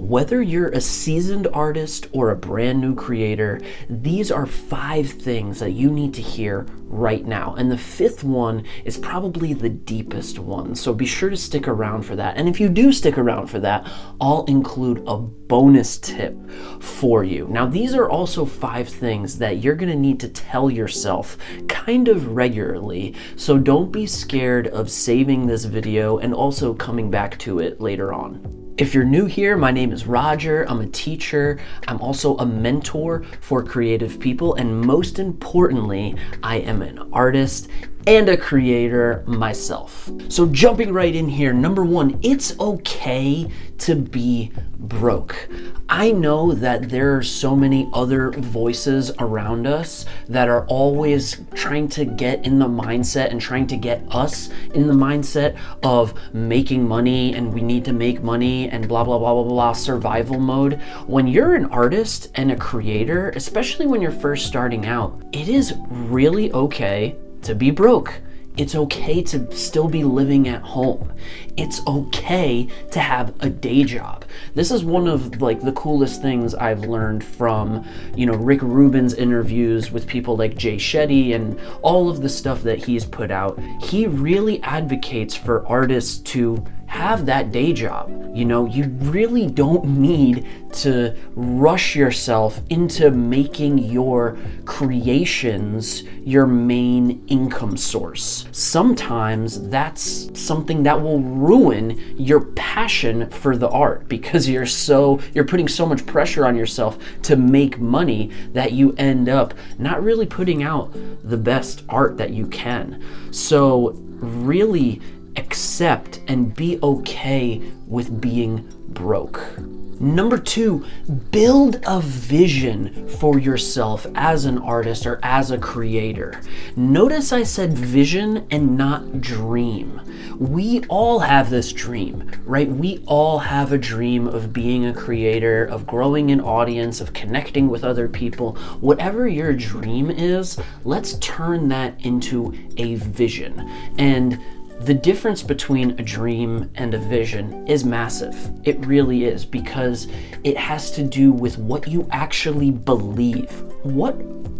Whether you're a seasoned artist or a brand new creator, these are 5 things that you need to hear right now. And the 5th one is probably the deepest one. So be sure to stick around for that. And if you do stick around for that, I'll include a bonus tip for you. Now, these are also 5 things that you're going to need to tell yourself kind of regularly. So don't be scared of saving this video and also coming back to it later on. If you're new here, my name is Roger. I'm a teacher. I'm also a mentor for creative people. And most importantly, I am an artist and a creator myself. So jumping right in here, number 1, it's okay to be broke. I know that there are so many other voices around us that are always trying to get in the mindset and trying to get us in the mindset of making money and we need to make money and blah, blah, blah, blah, blah, survival mode. When you're an artist and a creator, especially when you're first starting out, it is really okay to be broke. It's okay to still be living at home. It's okay to have a day job. This is one of the coolest things I've learned from, Rick Rubin's interviews with people like Jay Shetty and all of the stuff that he's put out. He really advocates for artists to have that day job. You really don't need to rush yourself into making your creations your main income source. Sometimes that's something that will ruin your passion for the art because you're putting so much pressure on yourself to make money that you end up not really putting out the best art that you can. So really accept and be okay with being broke. Number 2, build a vision for yourself as an artist or as a creator. Notice I said vision and not dream. We all have this dream, right? We all have a dream of being a creator, of growing an audience, of connecting with other people. Whatever your dream is, let's turn that into a vision. And the difference between a dream and a vision is massive. It really is, because it has to do with what you actually believe. What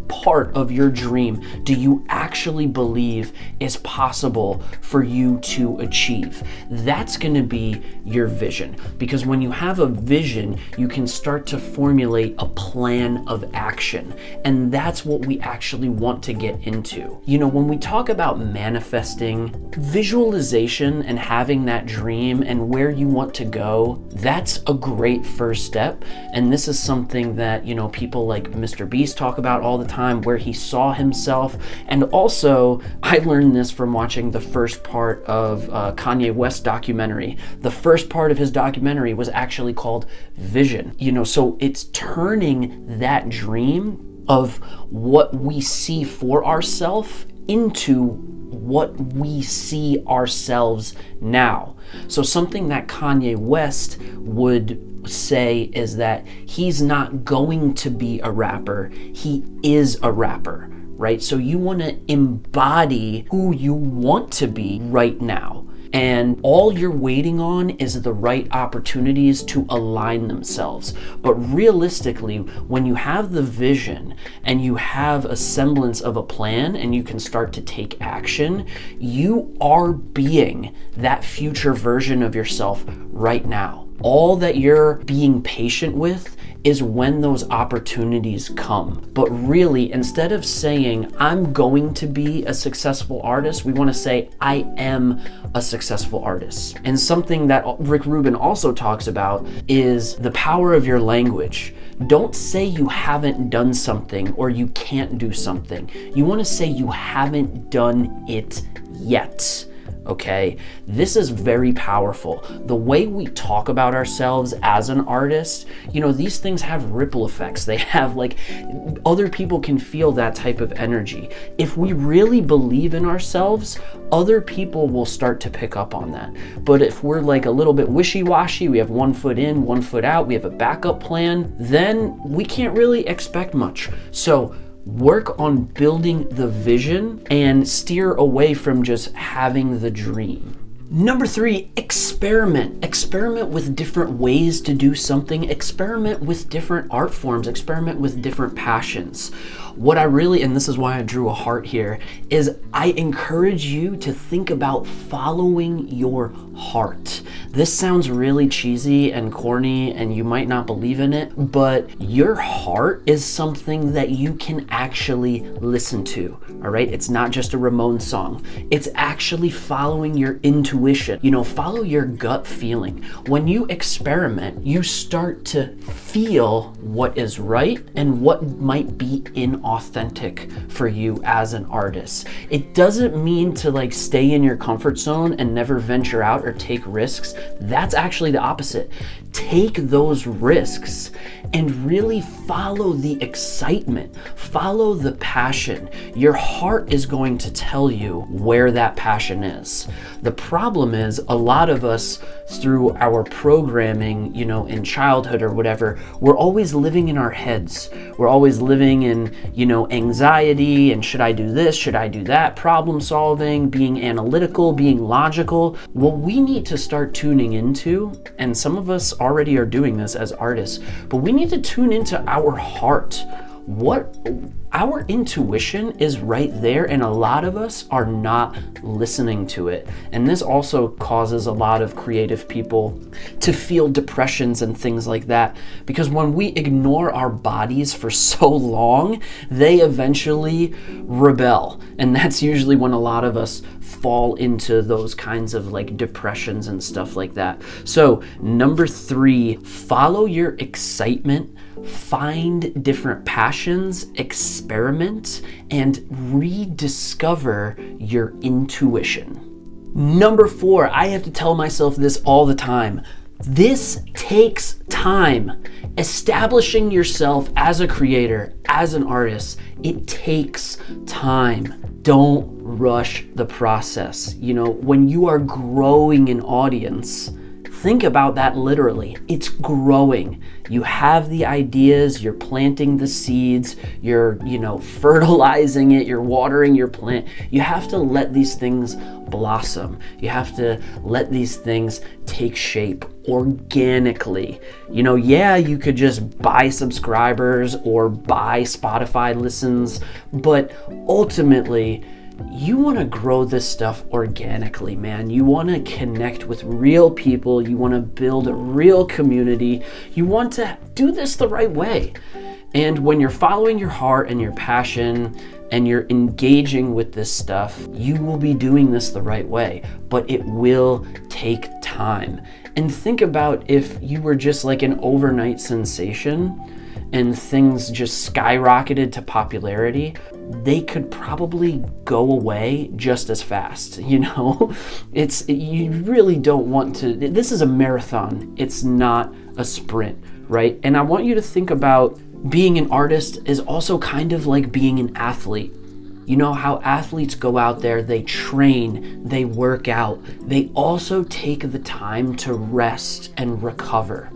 part of your dream do you actually believe is possible for you to achieve? That's going to be your vision, because when you have a vision, you can start to formulate a plan of action, and that's what we actually want to get into. When we talk about manifesting, visualization and having that dream and where you want to go, that's a great first step. And this is something that people like Mr. Beast talk about all the time, where he saw himself. And also, I learned this from watching the first part of Kanye West documentary. The first part of his documentary was actually called Vision. So it's turning that dream of what we see for ourselves into what we see ourselves now. So something that Kanye West would say is that he's not going to be a rapper, he is a rapper, right? So you want to embody who you want to be right now. And all you're waiting on is the right opportunities to align themselves. But realistically, when you have the vision and you have a semblance of a plan and you can start to take action, you are being that future version of yourself right now. All that you're being patient with is when those opportunities come. But really, instead of saying, I'm going to be a successful artist, we want to say, I am a successful artist. And something that Rick Rubin also talks about is the power of your language. Don't say you haven't done something or you can't do something. You want to say you haven't done it yet. Okay, this is very powerful. The way we talk about ourselves as an artist, these things have ripple effects. They have other people can feel that type of energy. If we really believe in ourselves, other people will start to pick up on that. But if we're a little bit wishy-washy, we have one foot in, one foot out, we have a backup plan, then we can't really expect much. So work on building the vision and steer away from just having the dream. Number 3, experiment. Experiment with different ways to do something. Experiment with different art forms. Experiment with different passions. What I really, and this is why I drew a heart here, is I encourage you to think about following your heart. This sounds really cheesy and corny, and you might not believe in it, but your heart is something that you can actually listen to, all right? It's not just a Ramones song. It's actually following your intuition. Follow your gut feeling. When you experiment, you start to feel what is right and what might be inauthentic for you as an artist. It doesn't mean to stay in your comfort zone and never venture out or take risks. That's actually the opposite. Take those risks and really follow the excitement, follow the passion. Your heart is going to tell you where that passion is. The problem is a lot of us through our programming, in childhood or whatever, we're always living in our heads. We're always living in, anxiety and should I do this? Should I do that? Problem solving, being analytical, being logical. What we need to start tuning into, and some of us already are doing this as artists, but we need to tune into our heart. What our intuition is right there, and a lot of us are not listening to it. And this also causes a lot of creative people to feel depressions and things like that, because when we ignore our bodies for so long, they eventually rebel. And that's usually when a lot of us fall into those kinds of depressions and stuff like that. So number 3, follow your excitement. Find different passions, experiment, and rediscover your intuition. Number 4, I have to tell myself this all the time. This takes time. Establishing yourself as a creator, as an artist, it takes time. Don't rush the process. When you are growing an audience, think about that literally. It's growing. You have the ideas, you're planting the seeds, you're, fertilizing it, you're watering your plant. You have to let these things blossom. You have to let these things take shape organically. You could just buy subscribers or buy Spotify listens, but ultimately, you want to grow this stuff organically, man. You want to connect with real people. You want to build a real community. You want to do this the right way. And when you're following your heart and your passion and you're engaging with this stuff, you will be doing this the right way, but it will take time. And think about if you were just an overnight sensation and things just skyrocketed to popularity, they could probably go away just as fast. You really don't want to. This is a marathon. It's not a sprint, right? And I want you to think about being an artist is also kind of like being an athlete. You know how athletes go out there, they train, they work out. They also take the time to rest and recover.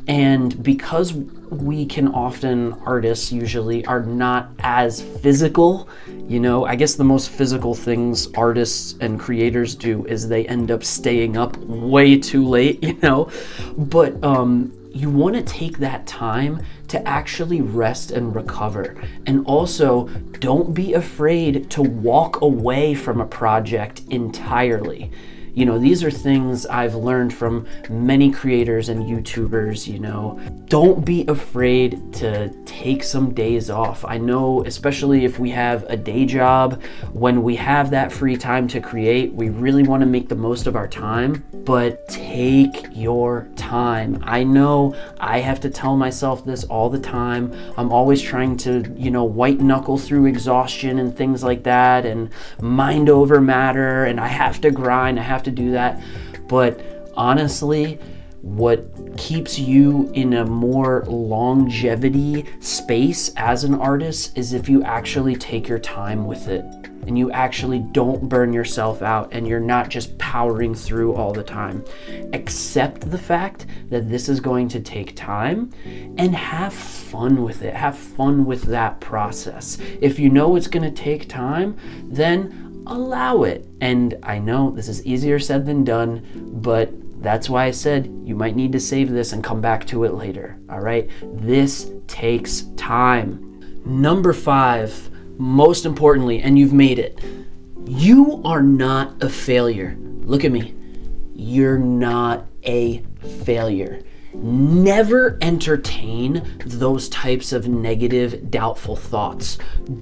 And because we can often, artists usually, are not as physical, I guess the most physical things artists and creators do is they end up staying up way too late, but you want to take that time to actually rest and recover. And also, don't be afraid to walk away from a project entirely. These are things I've learned from many creators and YouTubers, Don't be afraid to take some days off. I know, especially if we have a day job, when we have that free time to create, we really want to make the most of our time, but take your time. I know I have to tell myself this all the time. I'm always trying to, white knuckle through exhaustion and things like that, and mind over matter, and I have to grind, I have to do that. But honestly, what keeps you in a more longevity space as an artist is if you actually take your time with it and you actually don't burn yourself out and you're not just powering through all the time. Accept the fact that this is going to take time and have fun with it. Have fun with that process. If you know it's going to take time, then allow it. And I know this is easier said than done, but that's why I said you might need to save this and come back to it later, all right? This takes time. Number 5, most importantly, and you've made it, you are not a failure. Look at me. You're not a failure. Never entertain those types of negative, doubtful thoughts.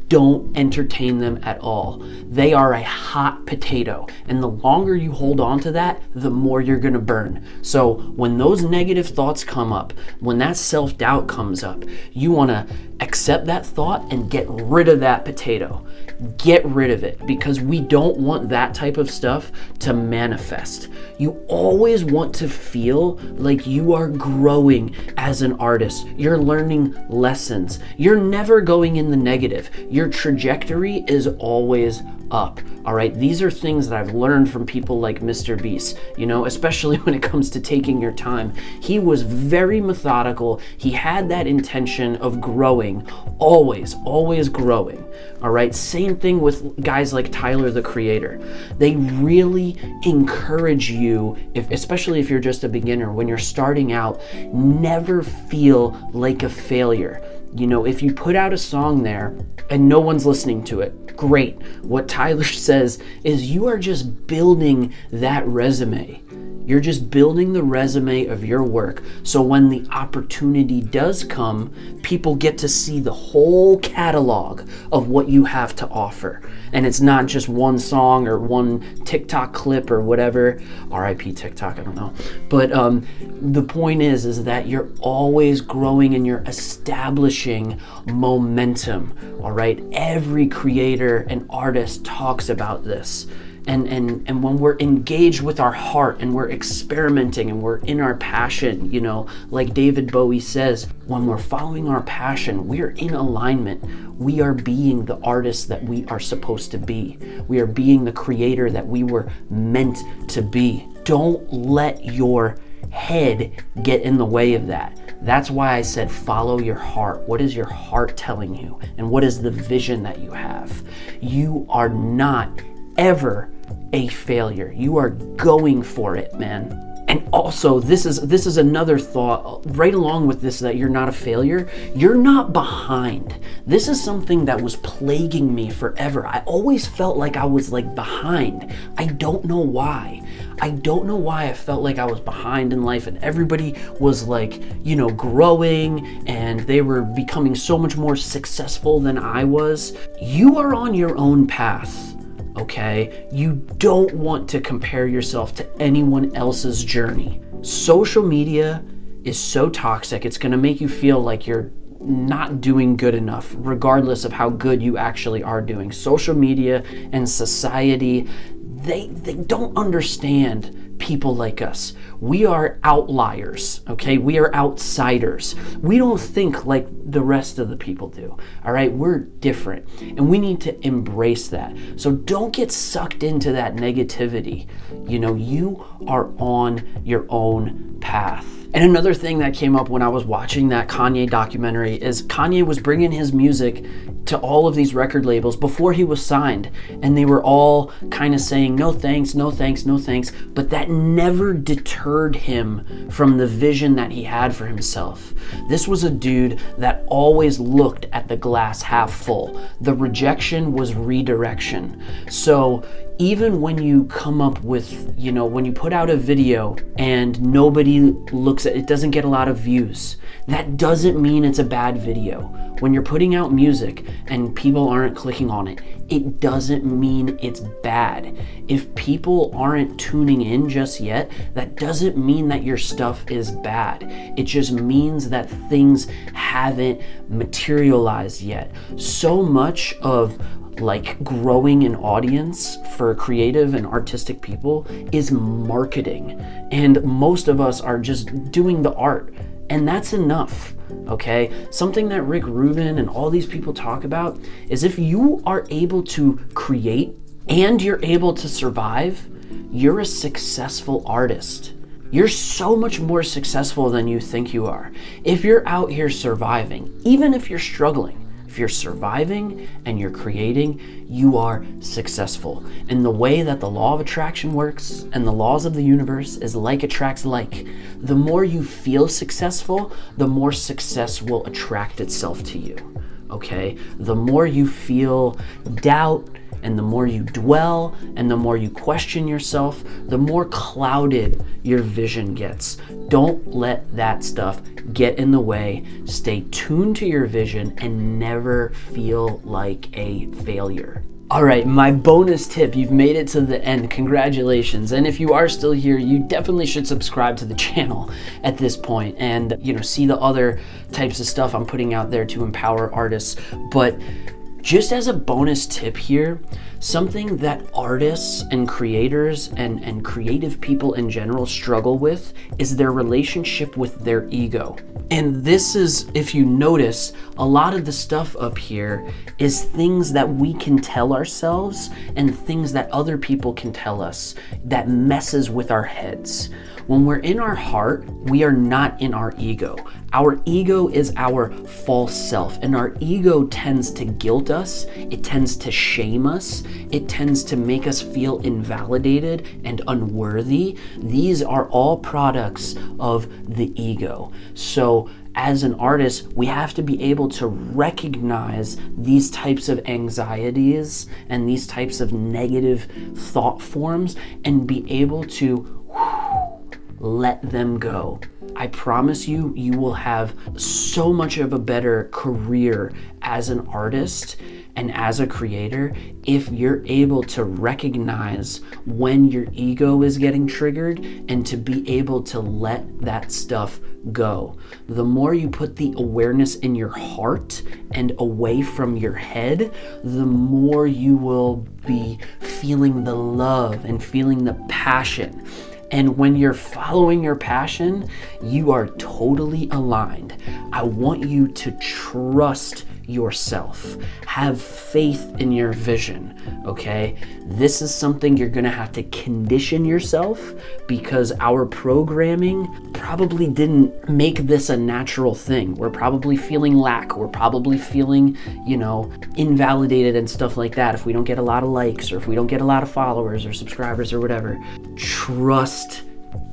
Don't entertain them at all. They are a hot potato, and the longer you hold on to that, the more you're gonna burn. So when those negative thoughts come up, when that self-doubt comes up, you wanna accept that thought and get rid of that potato. Get rid of it, because we don't want that type of stuff to manifest. You always want to feel like you are growing as an artist. You're learning lessons. You're never going in the negative. Your trajectory is always up. All right, these are things that I've learned from people like Mr. Beast, especially when it comes to taking your time. He was very methodical. He had that intention of growing, always growing. All right, same thing with guys like Tyler, the Creator. They really encourage you, especially if you're just a beginner, when you're starting out, never feel like a failure. If you put out a song there and no one's listening to it, great. What Tyler says is you are just building that resume. You're just building the resume of your work. So when the opportunity does come, people get to see the whole catalog of what you have to offer. And it's not just one song or one TikTok clip or whatever. RIP TikTok, I don't know. But the point is that you're always growing and you're establishing momentum, all right? Every creator and artist talks about this. And when we're engaged with our heart and we're experimenting and we're in our passion, like David Bowie says, when we're following our passion, we are in alignment. We are being the artist that we are supposed to be. We are being the creator that we were meant to be. Don't let your head get in the way of that. That's why I said follow your heart. What is your heart telling you? And what is the vision that you have? You are not ever a failure. You are going for it, man. And also, this is another thought right along with this, that you're not a failure. You're not behind. This is something that was plaguing me forever. I always felt like I was behind. I don't know why. I felt like I was behind in life and everybody was growing and they were becoming so much more successful than I was. You are on your own path. Okay? You don't want to compare yourself to anyone else's journey. Social media is so toxic, it's gonna make you feel like you're not doing good enough, regardless of how good you actually are doing. Social media and society, they don't understand people like us. We are outliers, okay? We are outsiders. We don't think like the rest of the people do, all right? We're different, and we need to embrace that. So don't get sucked into that negativity. You are on your own path. And another thing that came up when I was watching that Kanye documentary is Kanye was bringing his music to all of these record labels before he was signed, and they were all kind of saying no thanks, no thanks, no thanks, but that never deterred him from the vision that he had for himself. This was a dude that always looked at the glass half full. The rejection was redirection. So even when you come up with, when you put out a video and nobody looks at it, doesn't get a lot of views, that doesn't mean it's a bad video. When you're putting out music and people aren't clicking on it, it doesn't mean it's bad. If people aren't tuning in just yet, that doesn't mean that your stuff is bad. It just means that things haven't materialized yet. So much of growing an audience for creative and artistic people is marketing. And most of us are just doing the art, and that's enough. Okay, something that Rick Rubin and all these people talk about is if you are able to create and you're able to survive, you're a successful artist. You're so much more successful than you think you are. If you're out here surviving, even if you're struggling, if you're surviving and you're creating, you are successful. And the way that the law of attraction works and the laws of the universe is like attracts like. The more you feel successful, the more success will attract itself to you. Okay? The more you feel doubt, and the more you dwell and the more you question yourself, the more clouded your vision gets. Don't let that stuff get in the way. Stay tuned to your vision and never feel like a failure. All right, my bonus tip, you've made it to the end. Congratulations. And if you are still here, you definitely should subscribe to the channel at this point and, see the other types of stuff I'm putting out there to empower artists. But just as a bonus tip here, something that artists and creators and creative people in general struggle with is their relationship with their ego. And this is, if you notice, a lot of the stuff up here is things that we can tell ourselves and things that other people can tell us that messes with our heads. When we're in our heart, we are not in our ego. Our ego is our false self, and our ego tends to guilt us, it tends to shame us, it tends to make us feel invalidated and unworthy. These are all products of the ego. So as an artist, we have to be able to recognize these types of anxieties and these types of negative thought forms and be able to let them go. I promise you, you will have so much of a better career as an artist and as a creator if you're able to recognize when your ego is getting triggered and to be able to let that stuff go. The more you put the awareness in your heart and away from your head, the more you will be feeling the love and feeling the passion. And when you're following your passion, you are totally aligned. I want you to trust yourself. Have faith in your vision, okay? This is something you're gonna have to condition yourself because our programming probably didn't make this a natural thing. We're probably feeling lack. We're probably feeling, invalidated and stuff like that if we don't get a lot of likes or if we don't get a lot of followers or subscribers or whatever. Trust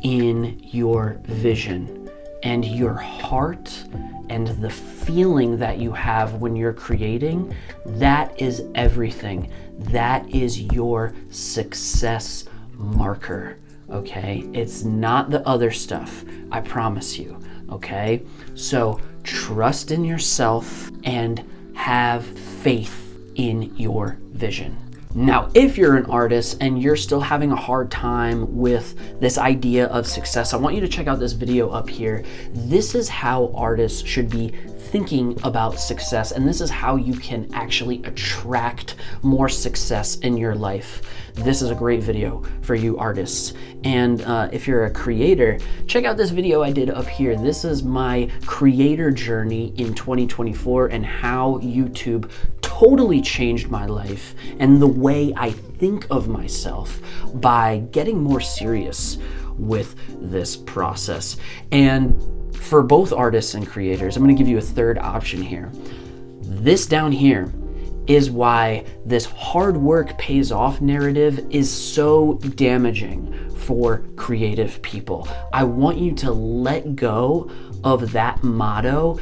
in your vision and your heart and the feeling that you have when you're creating. That is everything. That is your success marker, okay? It's not the other stuff, I promise you, okay? So trust in yourself and have faith in your vision. Now, if you're an artist and you're still having a hard time with this idea of success, I want you to check out this video up here. This is how artists should be thinking about success, and this is how you can actually attract more success in your life. This is a great video for you artists. And if you're a creator, check out this video I did up here. This is my creator journey in 2024 and how YouTube totally changed my life and the way I think of myself by getting more serious with this process. And for both artists and creators, I'm going to give you a third option here. This down here is why this hard work pays off narrative is so damaging for creative people. I want you to let go of that motto.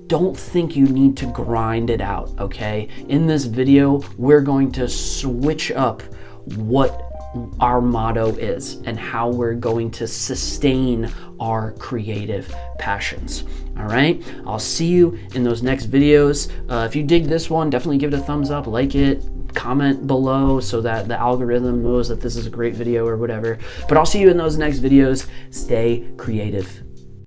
Don't think you need to grind it out, okay? In this video, we're going to switch up what our motto is and how we're going to sustain our creative passions. All right, I'll see you in those next videos. If you dig this one, definitely give it a thumbs up, like it, comment below so that the algorithm knows that this is a great video or whatever. But I'll see you in those next videos. Stay creative.